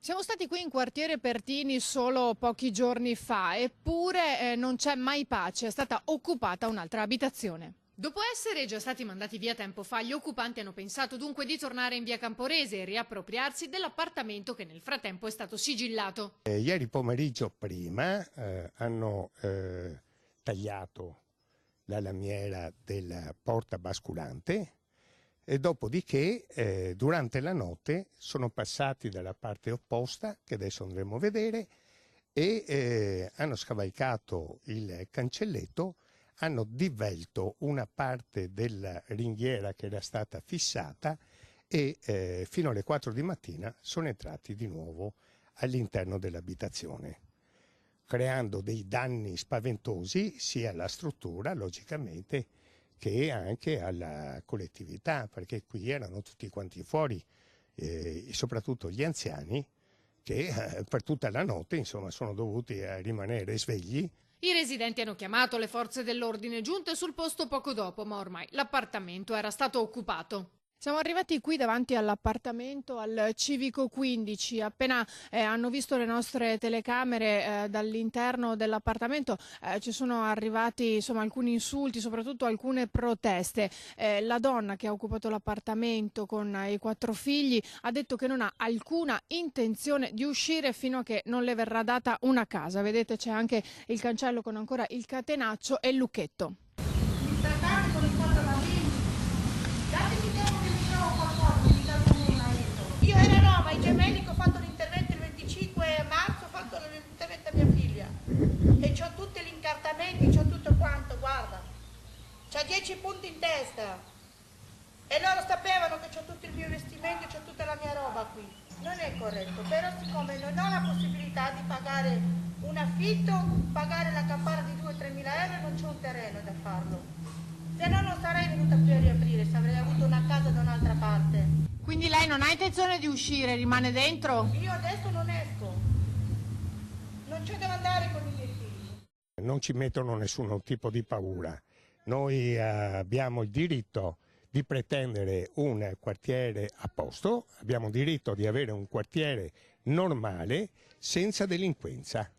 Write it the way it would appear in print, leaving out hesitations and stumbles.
Siamo stati qui in quartiere Pertini solo pochi giorni fa, eppure non c'è mai pace, è stata occupata un'altra abitazione. Dopo essere già stati mandati via tempo fa, gli occupanti hanno pensato dunque di tornare in via Camporese e riappropriarsi dell'appartamento che nel frattempo è stato sigillato. Ieri pomeriggio prima hanno tagliato la lamiera della porta basculante e dopodiché durante la notte sono passati dalla parte opposta, che adesso andremo a vedere, e hanno scavalcato il cancelletto, hanno divelto una parte della ringhiera che era stata fissata e fino alle 4 di mattina sono entrati di nuovo all'interno dell'abitazione, creando dei danni spaventosi sia alla struttura, logicamente, che anche alla collettività, perché qui erano tutti quanti fuori, soprattutto gli anziani, che per tutta la notte insomma sono dovuti rimanere svegli. I residenti hanno chiamato le forze dell'ordine giunte sul posto poco dopo, ma ormai l'appartamento era stato occupato. Siamo arrivati qui davanti all'appartamento al Civico 15, appena hanno visto le nostre telecamere dall'interno dell'appartamento ci sono arrivati insomma alcuni insulti, soprattutto alcune proteste. La donna che ha occupato l'appartamento con i 4 figli ha detto che non ha alcuna intenzione di uscire fino a che non le verrà data una casa. Vedete, c'è anche il cancello con ancora il catenaccio e il lucchetto. Io ero a Roma, ai Gemelli, che ho fatto l'intervento il 25 marzo, ho fatto l'intervento a mia figlia e c'ho tutti gli incartamenti, c'ho tutto quanto, guarda, c'ha 10 punti in testa e loro sapevano che c'ho tutto il mio vestimento, c'ho tutta la mia roba qui. Non è corretto, però siccome non ho la possibilità di pagare un affitto, pagare la caparra di 2-3 mila euro, non c'è un terreno da farlo, se no non sarei venuta più a riaprire, se avrei avuto una casa da un'altra parte. Quindi lei non ha intenzione di uscire, rimane dentro? Io adesso non esco, non c'è dove andare con i miei figli. Non ci mettono nessun tipo di paura. Noi abbiamo il diritto di pretendere un quartiere a posto, abbiamo il diritto di avere un quartiere normale senza delinquenza.